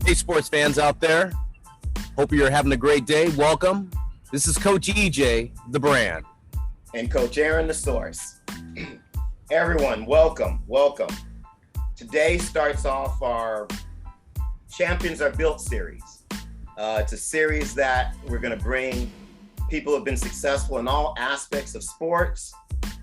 Hey, sports fans out there. Hope you're having a great day. Welcome. This is Coach EJ, the brand. And Coach Aaron, the source. Everyone, welcome. Today starts off our Champions Are Built series. It's a series that we're going to bring people who have been successful in all aspects of sports,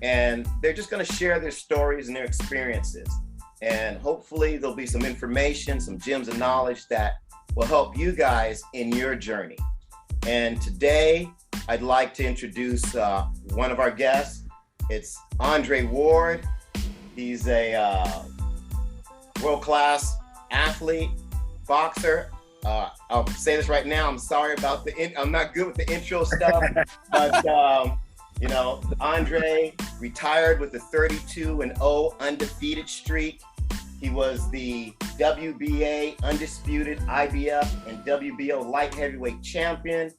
and they're just going to share their stories and their experiences. And hopefully there'll be some information, some gems of knowledge that will help you guys in your journey. And today I'd like to introduce one of our guests. It's Andre Ward. He's a world-class athlete, boxer. I'll say this right now. I'm sorry about I'm not good with the intro stuff, but Andre retired with a 32-0 undefeated streak. He was the WBA undisputed IBF and WBO light heavyweight champion.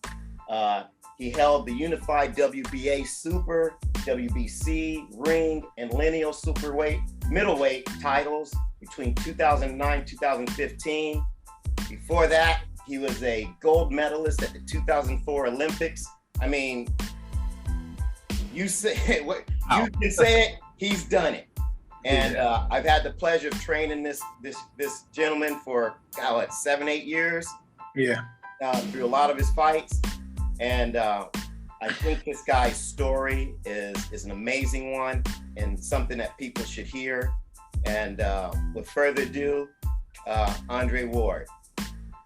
He held the unified WBA super, WBC, ring, and lineal middleweight titles between 2009 and 2015. Before that, he was a gold medalist at the 2004 Olympics. I mean, you say what you can say it, he's done it. And I've had the pleasure of training this gentleman for 7-8 years. Yeah. Through a lot of his fights, and I think this guy's story is an amazing one and something that people should hear. And with further ado, Andre Ward.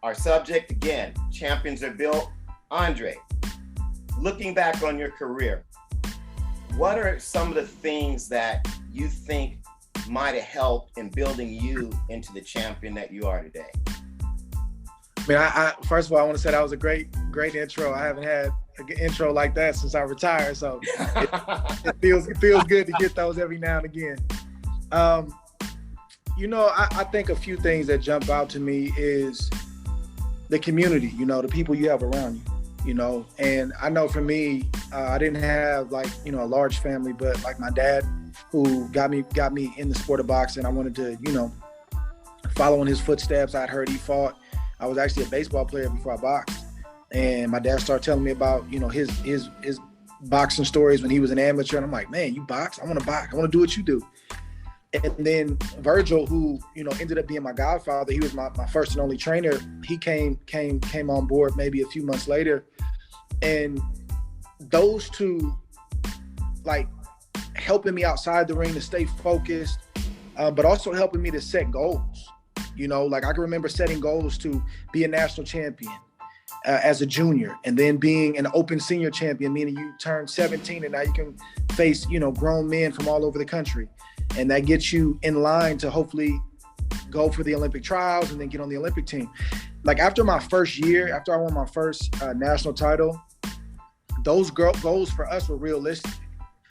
Our subject again: Champions Are Built. Andre, looking back on your career, what are some of the things that you think might have helped in building you into the champion that you are today? I mean, I first of all, I want to say that was a great intro. I haven't had an intro like that since I retired, so it feels good to get those every now and again. I think a few things that jump out to me is the community. The people you have around you. And I know for me, I didn't have a large family, but like my dad, who got me in the sport of boxing. I wanted to, follow in his footsteps. I'd heard he fought. I was actually a baseball player before I boxed. And my dad started telling me about, his boxing stories when he was an amateur. And I'm like, man, you box? I want to box. I want to do what you do. And then Virgil, who, ended up being my godfather, he was my first and only trainer. He came on board maybe a few months later. And those two, helping me outside the ring to stay focused, but also helping me to set goals. I can remember setting goals to be a national champion as a junior, and then being an open senior champion, meaning you turn 17 and now you can face, grown men from all over the country. And that gets you in line to hopefully go for the Olympic trials and then get on the Olympic team. After my first year, after I won my first national title, those goals for us were realistic.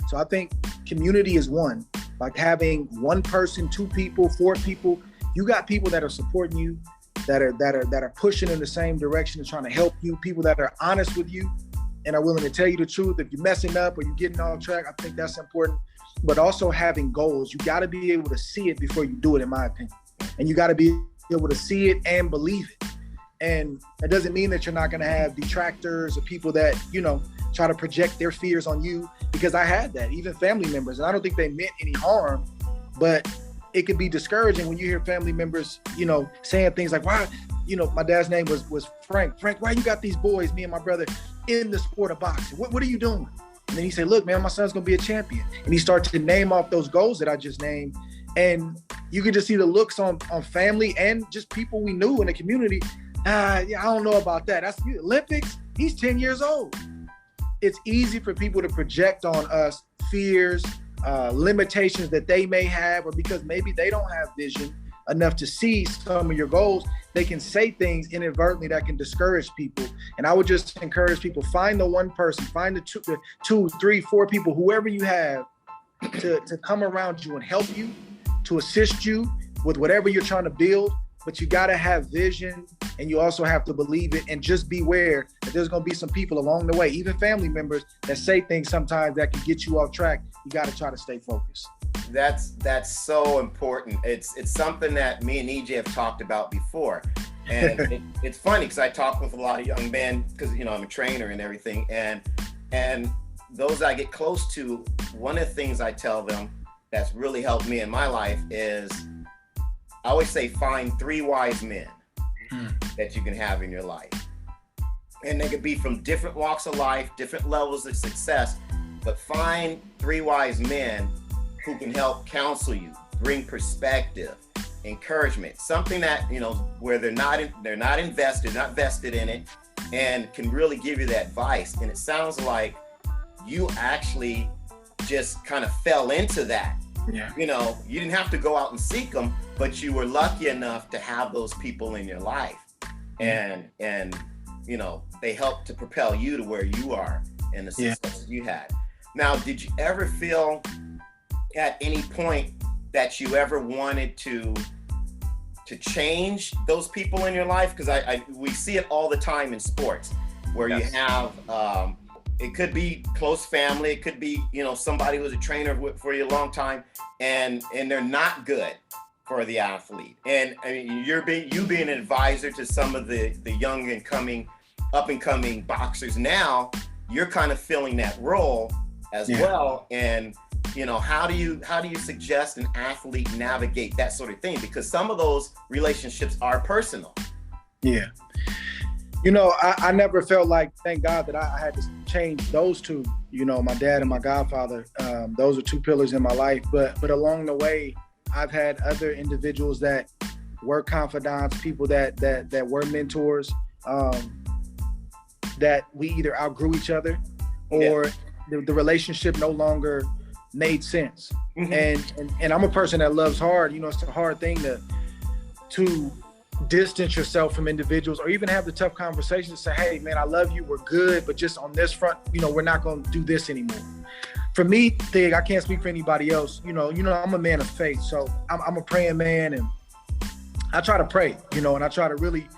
So I think community is one, having one person, two people, four people. You got people that are supporting you, that are pushing in the same direction and trying to help you, people that are honest with you and are willing to tell you the truth. If you're messing up or you're getting off track, I think that's important. But also having goals. You got to be able to see it before you do it, in my opinion. And you got to be able to see it and believe it. And that doesn't mean that you're not going to have detractors or people that, try to project their fears on you, because I had that, even family members. And I don't think they meant any harm, but it could be discouraging when you hear family members, saying things like, why, my dad's name was Frank. Frank, why you got these boys, me and my brother, in the sport of boxing? What are you doing? And then he said, look, man, my son's going to be a champion. And he started to name off those goals that I just named. And you could just see the looks on family and just people we knew in the community. I don't know about that. That's the Olympics. He's 10 years old. It's easy for people to project on us fears, limitations that they may have, or because maybe they don't have vision enough to see some of your goals, they can say things inadvertently that can discourage people. And I would just encourage people, find the one person, find the two, three, four people, whoever you have, to come around you and help you, to assist you with whatever you're trying to build. But you got to have vision, and you also have to believe it, and just beware that there's going to be some people along the way, even family members, that say things sometimes that can get you off track. You got to try to stay focused. That's so important. It's something that me and EJ have talked about before. And it's funny because I talk with a lot of young men because, you know, I'm a trainer and everything. And those I get close to, one of the things I tell them that's really helped me in my life is I always say find 3 wise men that you can have in your life. And they could be from different walks of life, different levels of success, but find 3 wise men who can help counsel you, bring perspective, encouragement, something that, you know, where they're not vested in it, and can really give you that advice. And it sounds like you actually just kind of fell into that. Yeah. You know, you didn't have to go out and seek them, but you were lucky enough to have those people in your life. And you know, they helped to propel you to where you are and the success you had. Now, did you ever feel at any point that you ever wanted to change those people in your life? Because we see it all the time in sports where you have, it could be close family, it could be, you know, somebody who was a trainer for you a long time, and they're not good for the athlete. And I mean, you being an advisor to some of the young and up and coming boxers now, you're kind of filling that role as well. And you know, how do you suggest an athlete navigate that sort of thing? Because some of those relationships are personal. Yeah. You know, I never felt like, thank God, that I had to change those two, you know, my dad and my godfather. Those are 2 pillars in my life. But along the way, I've had other individuals that were confidants, people that were mentors, that we either outgrew each other or the relationship no longer made sense. And I'm a person that loves hard. You know, it's a hard thing to distance yourself from individuals, or even have the tough conversations and say, hey man, I love you, we're good, but just on this front, you know, we're not going to do this anymore. For me, Thig, I can't speak for anybody else. You know, I'm a man of faith, so I'm a praying man, and I try to pray, you know, and I try to really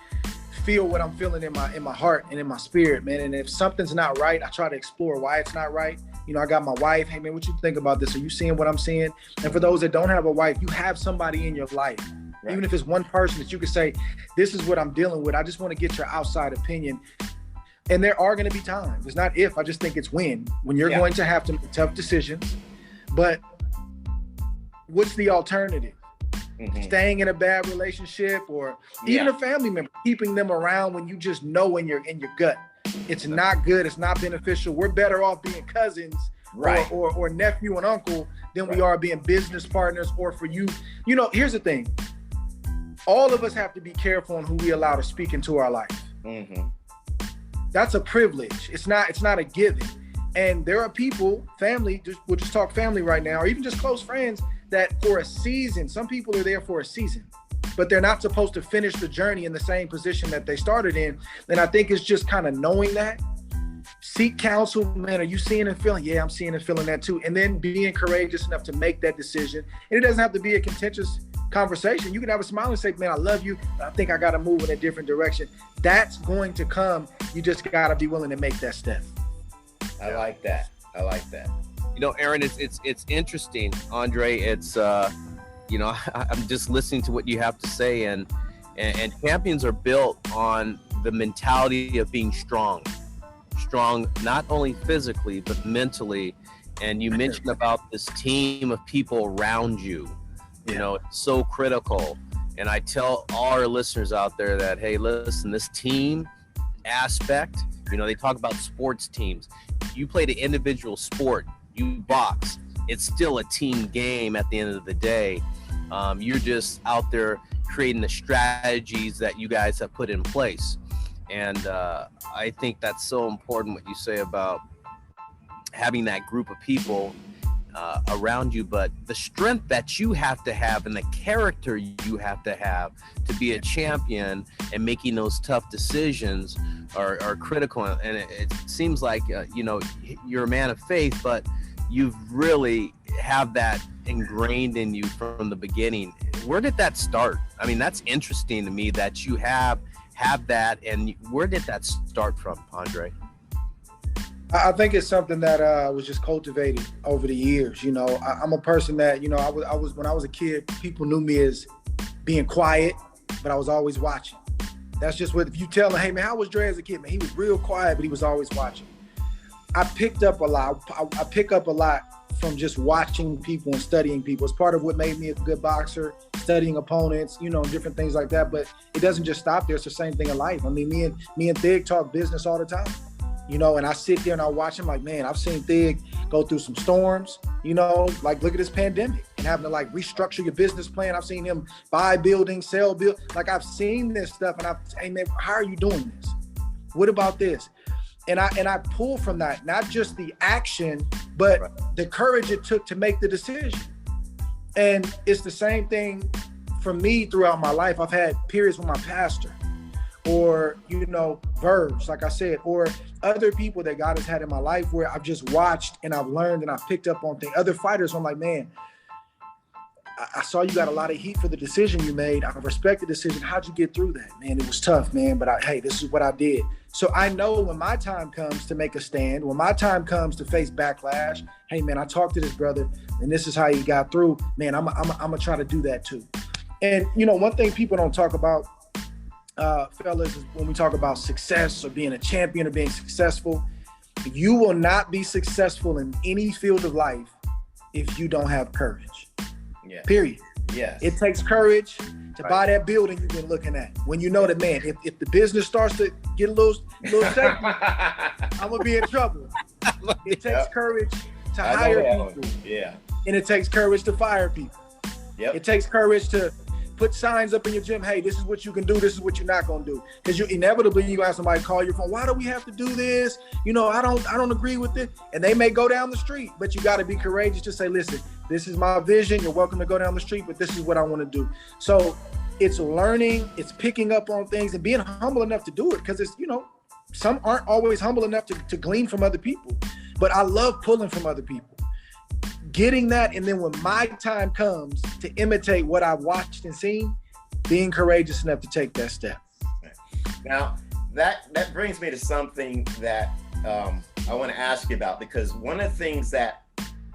feel what I'm feeling in my heart and in my spirit, man. And if something's not right, I try to explore why it's not right. You know, I got my wife. Hey man, what you think about this? Are you seeing what I'm seeing? And for those that don't have a wife, you have somebody in your life. Right. Even if it's one person that you could say, this is what I'm dealing with. I just want to get your outside opinion. And there are going to be times. It's not if, I just think it's when you're going to have to make tough decisions. But what's the alternative? Staying in a bad relationship, or even a family member, keeping them around when you just know in your gut, it's not good. It's not beneficial. We're better off being cousins, right, or nephew and uncle than we are being business partners. Or for you, you know, here's the thing. All of us have to be careful on who we allow to speak into our life. That's a privilege. It's not a given. And there are people, family, we'll just talk family right now, or even just close friends, that for a season, some people are there for a season, but they're not supposed to finish the journey in the same position that they started in. And I think it's just kind of knowing that. Seek counsel, man. Are you seeing and feeling? Yeah, I'm seeing and feeling that too. And then being courageous enough to make that decision. And it doesn't have to be a contentious conversation. You can have a smile and say, man, I love you. I think I got to move in a different direction. That's going to come. You just got to be willing to make that step. I like that. You know, Aaron, it's interesting, Andre. It's you know, I'm just listening to what you have to say, and champions are built on the mentality of being strong, not only physically but mentally. And you mentioned about this team of people around you. You know, it's so critical. And I tell all our listeners out there that, hey, listen, this team aspect, you know, they talk about sports teams. You played an individual sport, you box, it's still a team game at the end of the day. You're just out there creating the strategies that you guys have put in place. And I think that's so important what you say about having that group of people around you, but the strength that you have to have and the character you have to be a champion and making those tough decisions are critical. And it seems like you know, you're a man of faith, but you've really have that ingrained in you from the beginning. Where did that start? I mean, that's interesting to me that you have that. And where did that start from, Andre? I think it's something that was just cultivated over the years. You know, I'm a person that, you know, I was when I was a kid, people knew me as being quiet, but I was always watching. That's just what, if you tell him, hey man, how was Dre as a kid? Man, he was real quiet, but he was always watching. I picked up a lot. I pick up a lot from just watching people and studying people. It's part of what made me a good boxer, studying opponents, you know, different things like that. But it doesn't just stop there. It's the same thing in life. I mean, me and Thig talk business all the time, you know, and I sit there and I watch him like, man, I've seen Thig go through some storms, you know, like look at this pandemic and having to like restructure your business plan. I've seen him buy buildings, sell build. Like I've seen this stuff and hey man, how are you doing this? What about this? And I pull from that, not just the action, but the courage it took to make the decision. And it's the same thing for me throughout my life. I've had periods with my pastor or, you know, Verge, like I said, or other people that God has had in my life where I've just watched and I've learned and I've picked up on things. Other fighters, I'm like, man, I saw you got a lot of heat for the decision you made. I respect the decision. How'd you get through that? Man, it was tough, man, but hey, this is what I did. So I know when my time comes to make a stand, when my time comes to face backlash, hey man, I talked to this brother and this is how he got through. Man, I'm gonna try to do that too. And you know, one thing people don't talk about, fellas, is when we talk about success or being a champion or being successful, you will not be successful in any field of life if you don't have courage. Yeah. Period. Yes. It takes courage to buy that building you've been looking at. When you know that, man, if the business starts to get a little shaky, I'm gonna be in trouble. It takes courage to hire people. Yeah. And it takes courage to fire people. Yep. It takes courage to put signs up in your gym. Hey, this is what you can do. This is what you're not gonna do. Because you inevitably you have somebody call your phone. Why do we have to do this? You know, I don't agree with it. And they may go down the street, but you got to be courageous to say, listen, this is my vision. You're welcome to go down the street, but this is what I want to do. So it's learning, it's picking up on things and being humble enough to do it. Because it's, you know, some aren't always humble enough to glean from other people. But I love pulling from other people. Getting that, and then when my time comes to imitate what I've watched and seen, being courageous enough to take that step. Now, that brings me to something that I want to ask you about, because one of the things that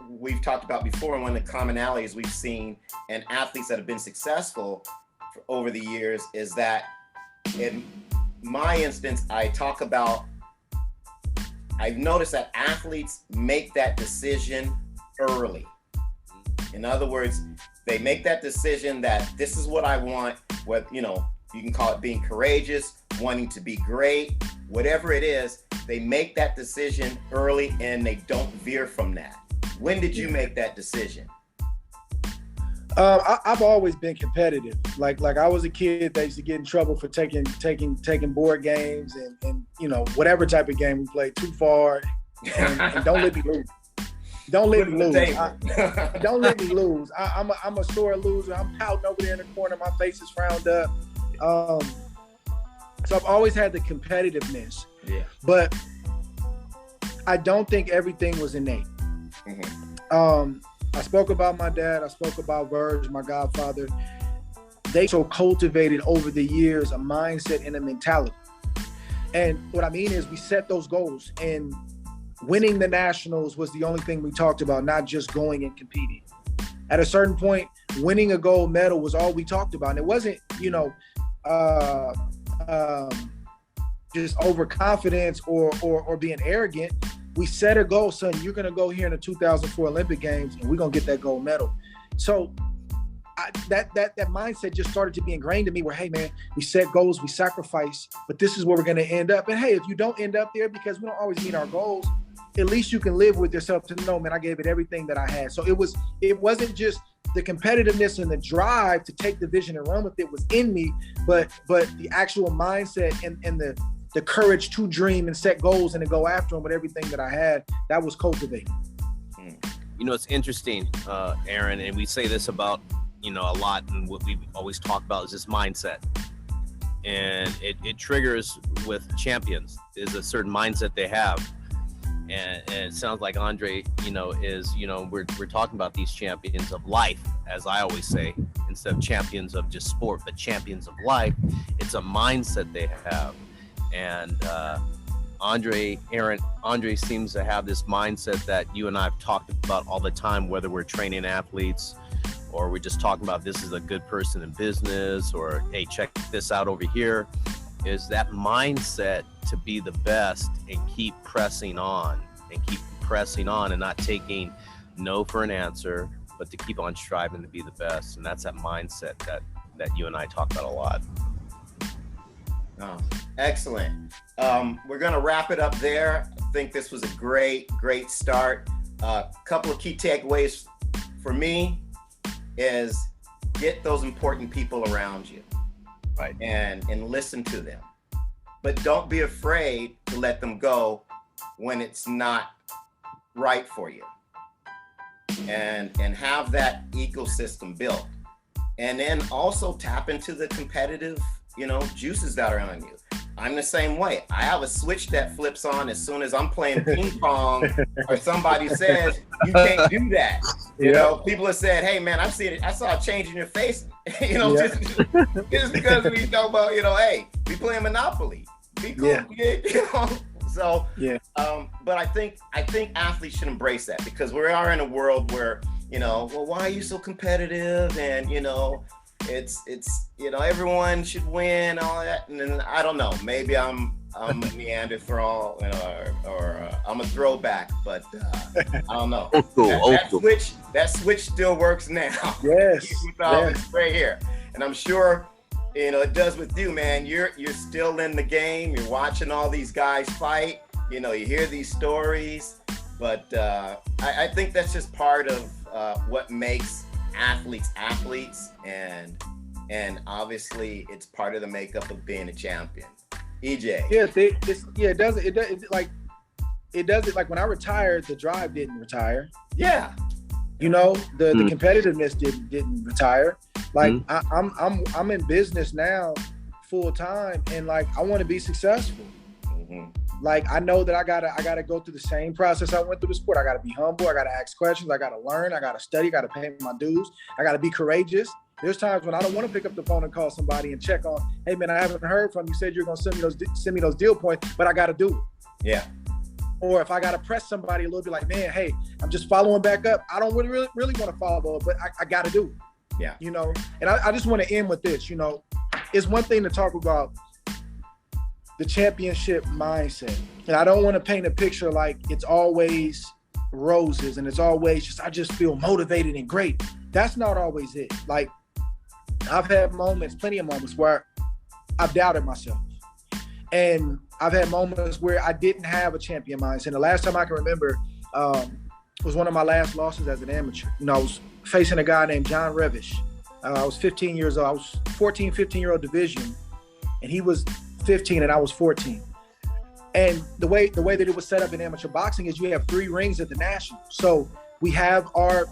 we've talked about before, and one of the commonalities we've seen in athletes that have been successful over the years is that, in my instance, I've noticed that athletes make that decision early. In other words, they make that decision that this is what I want, what, you know, you can call it being courageous, wanting to be great, whatever it is, they make that decision early and they don't veer from that. When did you make that decision? I've always been competitive. Like I was a kid that used to get in trouble for taking board games and you know, whatever type of game we played too far, and don't let me lose. Don't let me lose. Don't let me lose. I'm a sore loser. I'm pouting over there in the corner. My face is frowned up. So I've always had the competitiveness. Yeah. But I don't think everything was innate. Mm-hmm. I spoke about my dad. I spoke about Verge, my godfather. They so cultivated over the years a mindset and a mentality. And what I mean is we set those goals, and winning the nationals was the only thing we talked about, not just going and competing. At a certain point, winning a gold medal was all we talked about. And it wasn't, you know, just overconfidence or being arrogant. We set a goal, son, you're going to go here in the 2004 Olympic Games and we're going to get that gold medal. So that mindset just started to be ingrained in me where, hey, man, we set goals, we sacrifice, but this is where we're going to end up. And hey, if you don't end up there because we don't always meet our goals, at least you can live with yourself to know, man, I gave it everything that I had. So it wasn't just the competitiveness and the drive to take the vision and run with it was in me, but the actual mindset and the courage to dream and set goals and to go after them with everything that I had, that was cultivated. You know, it's interesting, Aaron, and we say this about, you know, a lot, and what we always talk about is this mindset. And it triggers with champions, is a certain mindset they have. And it sounds like Andre, you know, is, you know, we're talking about these champions of life, as I always say, instead of champions of just sport, but champions of life. It's a mindset they have. And Andre seems to have this mindset that you and I have talked about all the time, whether we're training athletes or we're just talking about this is a good person in business, or hey, check this out over here. is that mindset to be the best and keep pressing on and not taking no for an answer, but to keep on striving to be the best. And that's that mindset that you and I talk about a lot. Oh, excellent. We're going to wrap it up there. I think this was a great start. A couple of key takeaways for me is get those important people around you, right? And listen to them, but don't be afraid to let them go when it's not right for you, and have that ecosystem built, and then also tap into the competitive, juices that are on you. I'm the same way. I have a switch that flips on as soon as I'm playing ping pong or somebody says, you can't do that. People have said, hey man, I've seen it. I saw a change in your face, just because we talk about, hey, we playing Monopoly. Be cool, So, but I think athletes should embrace that, because we are in a world where, well, why are you so competitive? And, it's everyone should win, all that. And then I don't know, maybe I'm a Neanderthal, or I'm a throwback, but I don't know. That switch still works now. Yes. Right here. And I'm sure, it does with you, man. You're still in the game. You're watching all these guys fight. You hear these stories, but I think that's just part of what makes athletes, and obviously it's part of the makeup of being a champion. EJ. It does it like when I retired, the drive didn't retire. Yeah. The competitiveness didn't retire. Like I'm in business now full time, and like I want to be successful. Mm-hmm. Like I know that I gotta go through the same process I went through the sport. I gotta be humble. I gotta ask questions. I gotta learn. I gotta study. I gotta pay my dues. I gotta be courageous. There's times when I don't want to pick up the phone and call somebody and check on, hey man, I haven't heard from you. Said you're gonna send me those deal points, but I gotta do it. Yeah. Or if I gotta press somebody a little bit, like, man, hey, I'm just following back up. I don't really want to follow up, but I gotta do it. Yeah. And I just want to end with this. It's one thing to talk about the championship mindset, and I don't want to paint a picture like it's always roses and it's always just I just feel motivated and great. That's not always it. Like I've had plenty of moments where I've doubted myself, and I've had moments where I didn't have a champion mindset. And the last time I can remember was one of my last losses as an amateur. I was facing a guy named John Revish. I was 15 years old. I was 14, 15-year-old division, and he was 15 and I was 14. And the way that it was set up in amateur boxing is you have 3 rings at the national. So we have our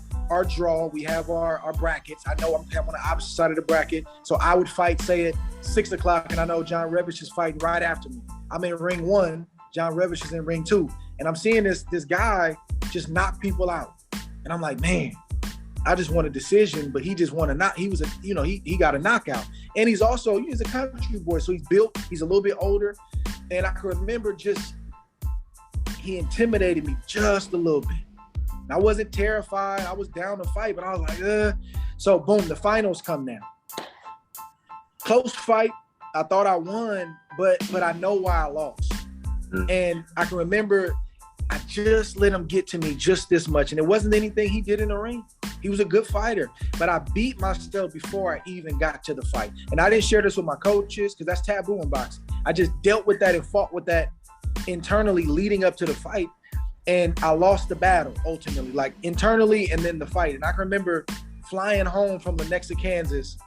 draw, we have our brackets. I know I'm on the opposite side of the bracket. So I would fight, say at 6 o'clock, and I know John Revish is fighting right after me. I'm in ring 1, John Revish is in ring 2. And I'm seeing this guy just knock people out. And I'm like, man, I just want a decision, but he just want to knock. He was he got a knockout. And he's a country boy. So he's a little bit older. And I can remember he intimidated me just a little bit. And I wasn't terrified. I was down to fight, but I was like, So boom, the finals come now. Close fight. I thought I won, but I know why I lost. Mm-hmm. And I can remember I just let him get to me just this much. And it wasn't anything he did in the ring. He was a good fighter, but I beat myself before I even got to the fight. And I didn't share this with my coaches because that's taboo in boxing. I just dealt with that and fought with that internally leading up to the fight. And I lost the battle ultimately, like internally and then the fight. And I can remember flying home from Lenexa, Kansas,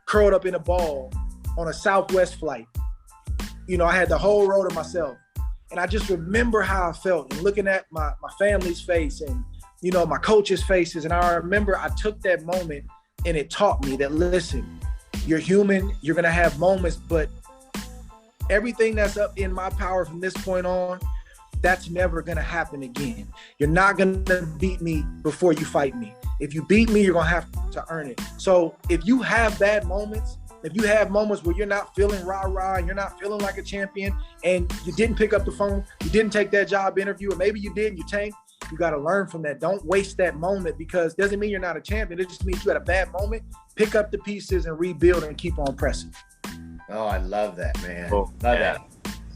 curled up in a ball on a Southwest flight. I had the whole road to myself. And I just remember how I felt and looking at my family's face and, my coaches' faces. And I remember I took that moment and it taught me that, listen, you're human, you're going to have moments, but everything that's up in my power from this point on, that's never going to happen again. You're not going to beat me before you fight me. If you beat me, you're going to have to earn it. So if you have bad moments, if you have moments where you're not feeling rah-rah, and you're not feeling like a champion, and you didn't pick up the phone, you didn't take that job interview, or maybe you did and you tanked, you got to learn from that. Don't waste that moment, because it doesn't mean you're not a champion. It just means you had a bad moment. Pick up the pieces and rebuild and keep on pressing. Oh, I love that, man. Oh, love yeah. that.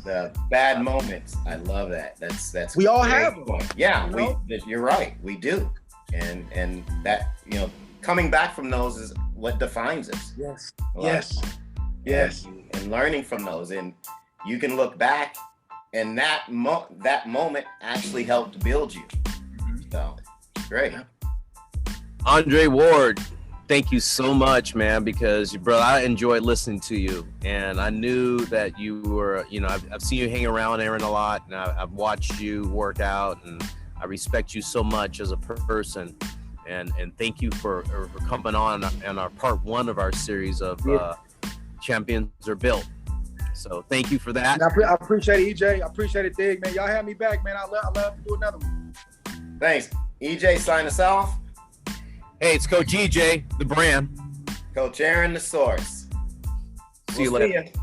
The bad moments. I love that. That's We all great have them, point. Yeah, you know? you're right. We do. And that, coming back from those is what defines us. Yes. a lot. Yes. Yes. And learning from those, and you can look back, and that moment actually helped build you. So great. Andre Ward, thank you so much, man, because, brother, I enjoyed listening to you. And I knew that you were, I've seen you hang around Aaron a lot, and I've watched you work out, and I respect you so much as a person. And thank you for coming on our part 1 of our series of Champions Are Built. So thank you for that. And I appreciate it, EJ. I appreciate it, Dig, man. Y'all have me back, man. I love to do another one. Thanks. EJ, sign us off. Hey, it's Coach EJ, the brand. Coach Aaron, the source. See you We'll later. ya.